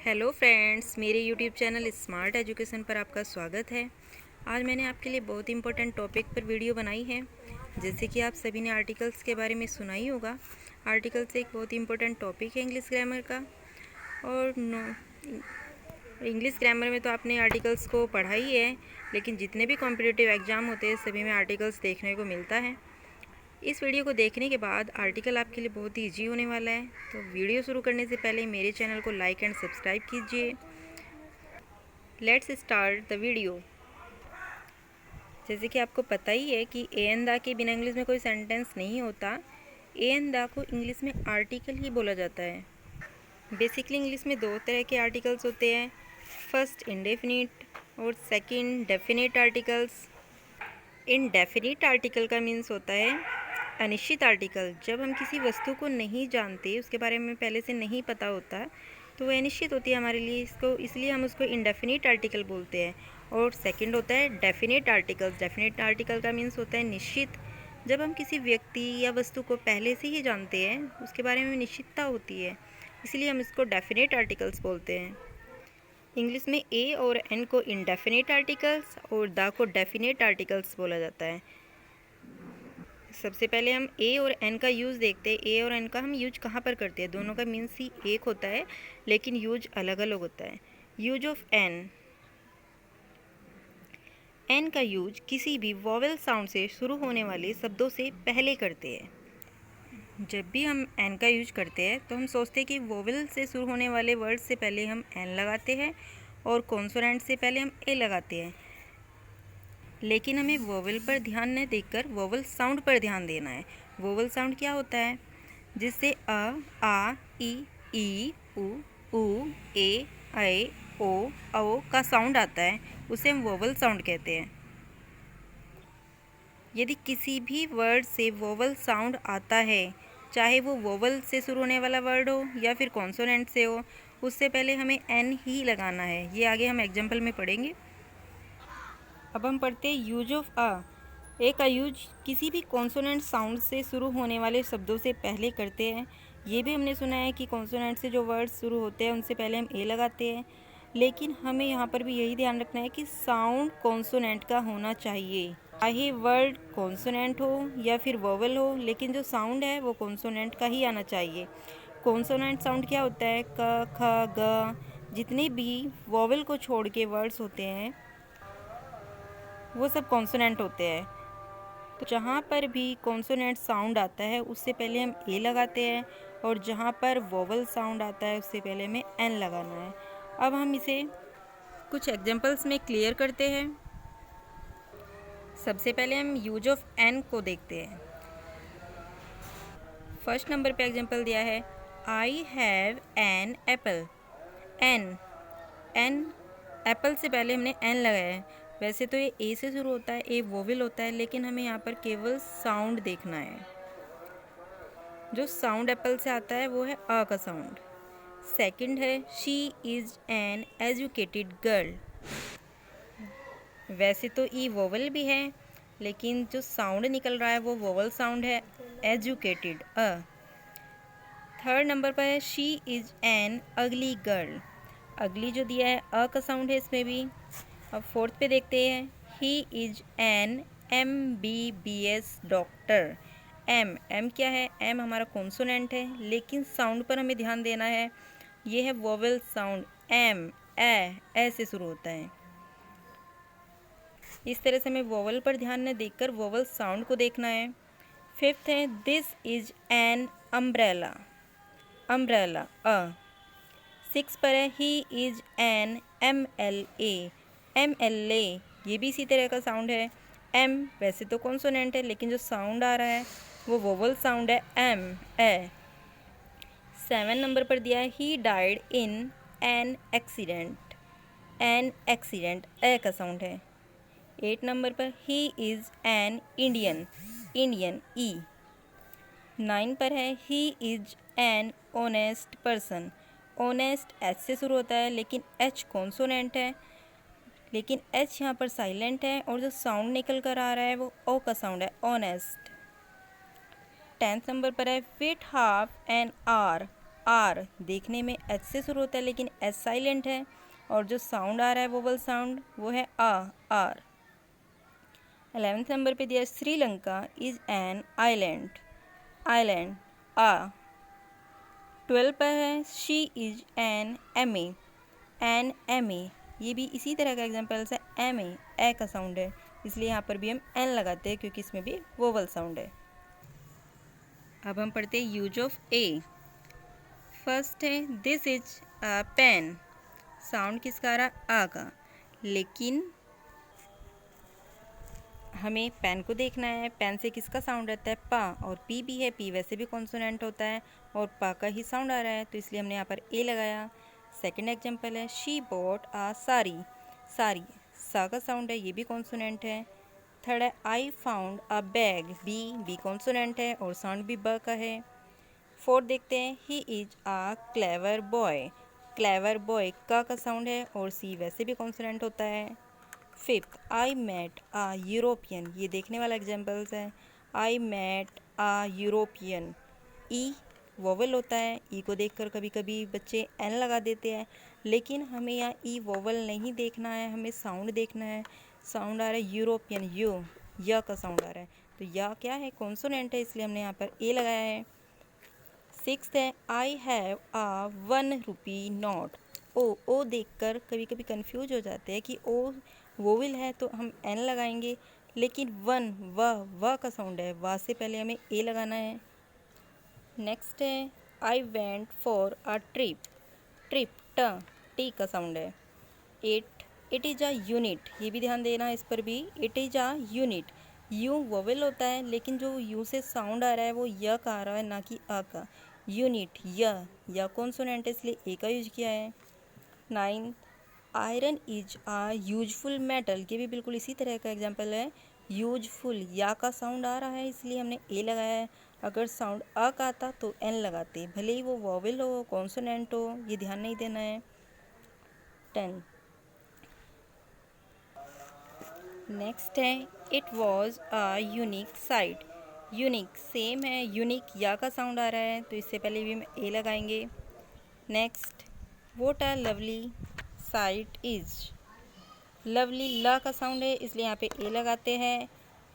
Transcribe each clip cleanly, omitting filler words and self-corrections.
Hello friends, मेरे YouTube channel smart education पर आपका स्वागत है। आज मैंने आपके लिए बहुत इंपॉर्टेंट टॉपिक पर वीडियो बनाई है। जैसे कि आप सभी ने आर्टिकल्स के बारे में सुना ही होगा। आर्टिकल्स एक बहुत इंपॉर्टेंट टॉपिक है इंग्लिश ग्रामर का। और इंग्लिश ग्रामर में तो आपने आर्टिकल्स को पढ़ा ही है, लेकिन जितने भी कॉम्पिटिटिव एग्ज़ाम होते हैं सभी में आर्टिकल्स देखने को मिलता है। इस वीडियो को देखने के बाद आर्टिकल आपके लिए बहुत ही ईजी होने वाला है। तो वीडियो शुरू करने से पहले मेरे चैनल को लाइक एंड सब्सक्राइब कीजिए। Let's start the video. जैसे कि आपको पता ही है कि ए एन दा के बिना इंग्लिश में कोई सेंटेंस नहीं होता। ए एन दा को इंग्लिश में आर्टिकल ही बोला जाता है। बेसिकली इंग्लिश में दो तरह के आर्टिकल्स होते हैं, फर्स्ट इंडेफिनिट और second definite articles. Indefinite article का मीन्स होता है अनिश्चित आर्टिकल। जब हम किसी वस्तु को नहीं जानते, उसके बारे में पहले से नहीं पता होता, तो वह अनिश्चित होती है हमारे लिए, इसलिए हम उसको इनडेफिनिट आर्टिकल बोलते हैं। और सेकंड होता है डेफिनिट आर्टिकल्स। डेफिनिट आर्टिकल का मीन्स होता है निश्चित। जब हम किसी व्यक्ति या वस्तु को पहले से ही जानते हैं, उसके बारे में निश्चितता होती है, इसलिए हम इसको डेफिनिट आर्टिकल्स बोलते हैं। इंग्लिश में ए और एन को इनडेफिनिट आर्टिकल्स और द को डेफिनिट आर्टिकल्स बोला जाता है। सबसे पहले हम ए और एन का यूज़ देखते हैं। ए और एन का हम यूज कहाँ पर करते हैं? दोनों का मीन्स ही एक होता है, लेकिन यूज अलग अलग होता है। Use of an. एन का यूज किसी भी वॉवेल साउंड से शुरू होने वाले शब्दों से पहले करते हैं। जब भी हम एन का यूज करते हैं तो हम सोचते हैं कि वोवेल से शुरू होने वाले वर्ड से पहले हम एन लगाते हैं और कॉन्सोनेंट से पहले हम ए लगाते हैं। लेकिन हमें वोवेल पर ध्यान न देकर वोवेल साउंड पर ध्यान देना है। वोवेल साउंड क्या होता है? जिससे अ, आ, ई, उ, ए, ऐ, ओ का साउंड आता है, उसे हम वोवेल साउंड कहते हैं। यदि किसी भी वर्ड से वोवेल साउंड आता है, चाहे वो वोवेल से शुरू होने वाला वर्ड हो या फिर कॉन्सोनेंट से हो, उससे पहले हमें एन ही लगाना है। ये आगे हम एग्जाम्पल में पढ़ेंगे। अब हम पढ़ते हैं यूज ऑफ अ। ए का यूज किसी भी कॉन्सोनेंट साउंड से शुरू होने वाले शब्दों से पहले करते हैं। ये भी हमने सुना है कि कॉन्सोनेंट से जो वर्ड शुरू होते हैं उनसे पहले हम ए लगाते हैं, लेकिन हमें यहाँ पर भी यही ध्यान रखना है कि साउंड कॉन्सोनेंट का होना चाहिए। चाहे वर्ड कॉन्सोनेंट हो या फिर वोवेल हो, लेकिन जो साउंड है वो कॉन्सोनेंट का ही आना चाहिए। कॉन्सोनेंट साउंड क्या होता है? क, ख, ग। जितने भी वोवेल को छोड़ के वर्ड्स होते हैं वो सब कॉन्सोनेंट होते हैं। तो जहाँ पर भी कॉन्सोनेंट साउंड आता है उससे पहले हम ए लगाते हैं, और जहाँ पर वोवेल साउंड आता है उससे पहले हमें एन लगाना है। अब हम इसे कुछ एग्जांपल्स में क्लियर करते हैं। सबसे पहले हम यूज ऑफ एन को देखते हैं। फर्स्ट नंबर पे एग्जांपल दिया है, I have an apple. An apple से पहले हमने एन लगाया है। वैसे तो ये ए से शुरू होता है, ए वोवेल होता है, लेकिन हमें यहाँ पर केवल साउंड देखना है। जो साउंड एप्पल से आता है वो है अ का साउंड। सेकंड है, she is an educated girl. वैसे तो ई वोवेल भी है, लेकिन जो साउंड निकल रहा है वो वोवेल साउंड है, एजुकेटेड अ। थर्ड नंबर पर है, शी इज़ एन अगली गर्ल। अगली जो दिया है अ का साउंड है इसमें भी। अब फोर्थ पे देखते हैं, he is an MBBS doctor. M क्या है? एम हमारा कॉन्सोनेंट है, लेकिन साउंड पर हमें ध्यान देना है। ये है वोवेल साउंड, एम ए से शुरू होता है। इस तरह से हमें वोवेल पर ध्यान न देकर वोवेल साउंड को देखना है। फिफ्थ है, this is an umbrella. Umbrella a. Six पर है, ही इज एन MLA। ये भी इसी तरह का साउंड है। एम वैसे तो कॉन्सोनेंट है, लेकिन जो साउंड आ रहा है वो वोवेल साउंड है, एम ए। 7 नंबर पर दिया है, he died in an accident. An accident A का साउंड है। 8 नंबर पर, he is an Indian. Indian E. 9 पर है, he is an honest person. Honest H से शुरू होता है, लेकिन एच कॉन्सोनेंट है, लेकिन एच यहाँ पर साइलेंट है, और जो साउंड निकल कर आ रहा है वो ओ का साउंड है, ऑनेस्ट। 10th नंबर पर है, wait half an hour. R देखने में एच से शुरू होता है लेकिन एच साइलेंट है, और जो साउंड आ रहा है वोवल साउंड वो है आ, आर। 11th नंबर पे दिया Sri Lanka is an island, island आ। 12 पर है she is an M A, ये भी इसी तरह का एग्जाम्पल है, एम ए का साउंड है, इसलिए यहाँ पर भी हम एन लगाते हैं क्योंकि इसमें भी वोवल साउंड है। अब हम पढ़ते हैं यूज ऑफ ए। फर्स्ट है this is a pen, sound किसका आ रहा, आ का, लेकिन हमें पेन को देखना है, पेन से किसका साउंड आता है, पा, और पी भी है, पी वैसे भी कॉन्सोनेंट होता है और पा का ही साउंड आ रहा है, तो इसलिए हमने यहाँ पर ए लगाया। सेकंड एग्जांपल है शी बॉट आ साड़ी, साड़ी सा का साउंड है, ये भी कॉन्सोनेंट है। थर्ड है I found a bag, B consonant है और साउंड भी ब का है। फोर्थ देखते हैं he is a clever boy, clever boy का साउंड है और सी वैसे भी कॉन्सोनेंट होता है। Fifth I met a European, ये देखने वाला एग्जाम्पल्स है, I met a European, E vowel होता है, ई को देखकर कभी कभी बच्चे एन लगा देते हैं, लेकिन हमें यहाँ ई वोवल नहीं देखना है, हमें साउंड देखना है। साउंड आ रहा है यूरोपियन, यू, या का साउंड आ रहा है, तो या क्या है, कॉन्सोनेंट है, इसलिए हमने यहाँ पर ए लगाया है। सिक्स्थ है I have uh 1 rupee note, ओ देखकर कभी कभी कंफ्यूज हो जाते हैं कि ओ वोविल है तो हम एन लगाएंगे, लेकिन वन व का साउंड है, वा से पहले हमें ए लगाना है। नेक्स्ट है I went for a trip, trip T का साउंड है। इट इज़ अ यूनिट, ये भी ध्यान देना इस पर भी, it is a unit, you vowel होता है लेकिन जो यू से साउंड आ रहा है वो य का आ रहा है, ना कि अ का। यूनिट या कॉन्सोनेंट है, इसलिए ए का यूज किया है। 9 iron is a useful metal, ये भी बिल्कुल इसी तरह का एग्जाम्पल है, यूजफुल या का साउंड आ रहा है इसलिए हमने ए लगाया है। अगर साउंड अ का आता तो एन लगाते, भले ही वो वोवेल हो कॉन्सोनेंट हो, ये ध्यान नहीं देना है। 10 नेक्स्ट है it was a unique site, unique same है, यूनिक या का साउंड आ रहा है तो इससे पहले भी हम ए लगाएंगे। Next what a lovely sight is, lovely ला का साउंड है इसलिए यहाँ पे ए लगाते हैं।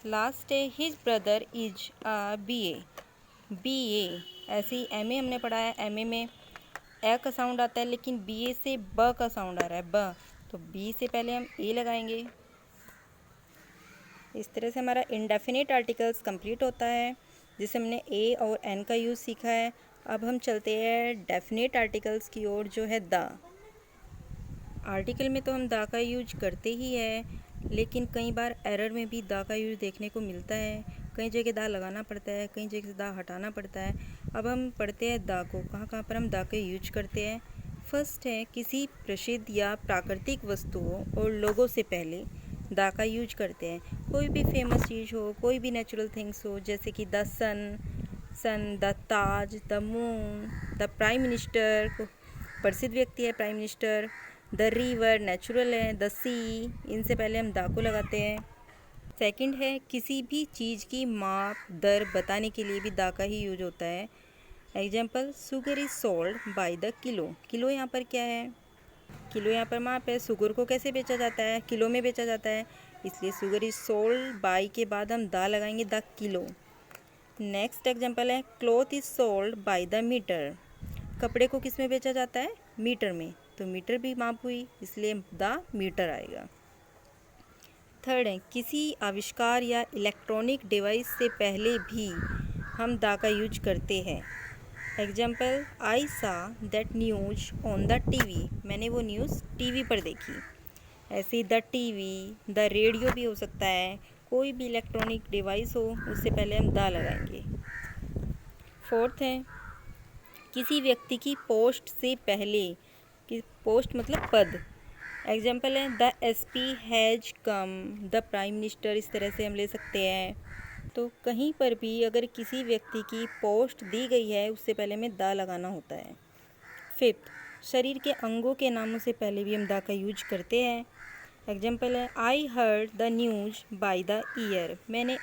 लास्ट है his brother is a B A, ऐसे ही एम ए हमने पढ़ा है, एम ए में ए का साउंड आता है लेकिन बी ए से ब का साउंड आ रहा है, ब, तो बी से पहले हम ए लगाएंगे। इस तरह से हमारा इंडेफिनिट आर्टिकल्स कंप्लीट होता है, जिसे हमने ए और एन का यूज़ सीखा है। अब हम चलते हैं डेफिनेट आर्टिकल्स की ओर, जो है द। आर्टिकल में तो हम द का यूज करते ही है, लेकिन कई बार एरर में भी द का यूज देखने को मिलता है, कई जगह द लगाना पड़ता है, कई जगह द हटाना पड़ता है। अब हम पढ़ते हैं द को, कहाँ कहाँ पर हम द का यूज करते हैं। फर्स्ट है किसी प्रसिद्ध या प्राकृतिक वस्तुओं और लोगों से पहले द का यूज करते हैं। कोई भी फेमस चीज़ हो, कोई भी नेचुरल थिंग्स हो, जैसे कि the sun, the Taj, the moon, the prime minister, प्रसिद्ध व्यक्ति है prime minister, the river natural है, द सी, इनसे पहले हम द को लगाते हैं। सेकंड है किसी भी चीज़ की माप दर बताने के लिए भी द का ही यूज होता है। Example sugar is sold by the kilo, kilo यहाँ पर क्या है, किलो यहाँ पर माप है, शुगर को कैसे बेचा जाता है, किलो में बेचा जाता है, इसलिए शुगर इज सोल्ड बाय के बाद हम द लगाएंगे, द किलो। नेक्स्ट एग्जाम्पल है cloth is sold by the metre, कपड़े को किस में बेचा जाता है, मीटर में, तो मीटर भी माप हुई इसलिए द मीटर आएगा। थर्ड है किसी आविष्कार या इलेक्ट्रॉनिक डिवाइस से पहले भी हम द का यूज करते हैं। एग्जाम्पल आई सा that news on the TV, मैंने वो न्यूज़ टीवी पर देखी। ऐसे द टीवी, द रेडियो भी हो सकता है, कोई भी इलेक्ट्रॉनिक डिवाइस हो उससे पहले हम द लगाएंगे। फोर्थ है किसी व्यक्ति की पोस्ट से पहले, कि पोस्ट मतलब पद। एग्जाम्पल है the SP has come, the prime minister, इस तरह से हम ले सकते हैं। तो कहीं पर भी अगर किसी व्यक्ति की पोस्ट दी गई है उससे पहले हमें द लगाना होता है। फिफ्थ शरीर के अंगों के नामों से पहले भी हम द का यूज करते हैं। एग्जाम्पल है I heard the news by the year, मैंने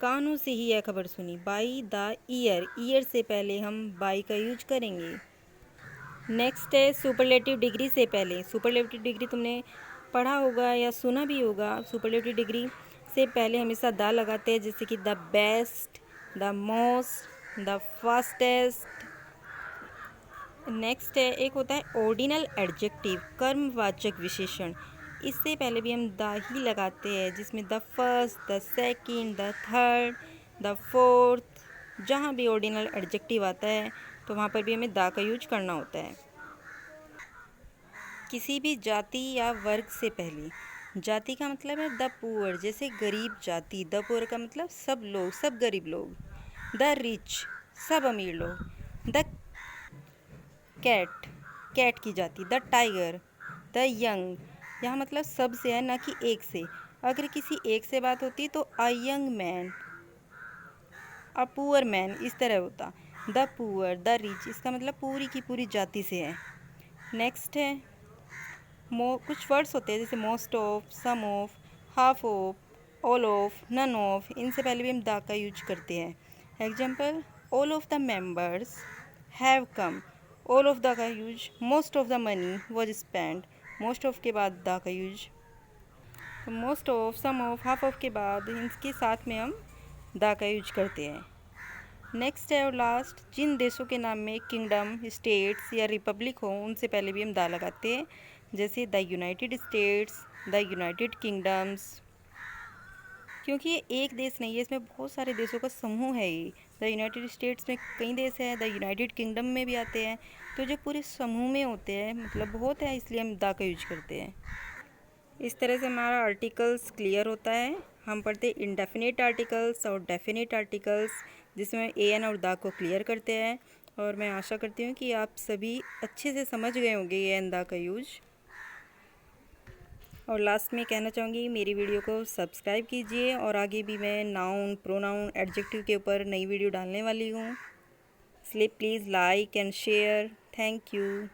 कानों से ही यह खबर सुनी, बाय द ईयर, ईयर से पहले हम बाय का यूज करेंगे। नेक्स्ट है सुपरलेटिव डिग्री से पहले। सुपरलेटिव डिग्री तुमने पढ़ा होगा या सुना भी होगा। सुपरलेटिव डिग्री से पहले हमेशा द लगाते हैं, जैसे कि the best, the most, the fastest. Next है एक होता है ऑर्डिनल एडजेक्टिव, कर्मवाचक विशेषण। इससे पहले भी हम द ही लगाते हैं, जिसमें the first, the second, the third, the fourth, जहाँ भी ऑर्डिनल एडजेक्टिव आता है तो वहाँ पर भी हमें द का यूज करना होता है। किसी भी जाति या वर्ग से पहले। जाति का मतलब है द पुअर, जैसे गरीब जाति। द पुअर का मतलब सब लोग, सब गरीब लोग। द रिच, सब अमीर लोग। द कैट, कैट की जाति। द टाइगर, द यंग, यहाँ मतलब सब से है, ना कि एक से। अगर किसी एक से बात होती तो a young man, a poor man, इस तरह होता। द पुअर, द रिच, इसका मतलब पूरी की पूरी जाति से है। नेक्स्ट है कुछ वर्ड्स होते हैं, जैसे most of, some of, half of, all of, none of. इनसे पहले भी हम द का यूज करते हैं। Example, all of the members have come. All of the का use. Most of the money was spend. Most of के बाद द का use. Most of, some of, half of के बाद इनके साथ में हम द का यूज करते हैं। नेक्स्ट है और लास्ट, जिन देशों के नाम में किंगडम, स्टेट्स या रिपब्लिक हो उनसे पहले भी हम द लगाते हैं, जैसे the United states, the United kingdoms. क्योंकि ये एक देश नहीं है, इसमें बहुत सारे देशों का समूह है ये। द यूनाइटेड स्टेट्स में कई देश हैं, द यूनाइटेड किंगडम में भी आते हैं। तो जो पूरे समूह में होते हैं, मतलब बहुत है, इसलिए हम द का यूज करते हैं। इस तरह से हमारा आर्टिकल्स क्लियर होता है। हम पढ़ते इंडेफिनिट आर्टिकल्स और डेफिनिट आर्टिकल्स, जिसमें ए एन और द को क्लियर करते हैं। और मैं आशा करती हूँ कि आप सभी अच्छे से समझ गए होंगे ए एन द का यूज। और लास्ट में कहना चाहूँगी, मेरी वीडियो को सब्सक्राइब कीजिए, और आगे भी मैं नाउन, प्रोनाउन, एडजेक्टिव के ऊपर नई वीडियो डालने वाली हूँ। इसलिए please like and share. Thank you.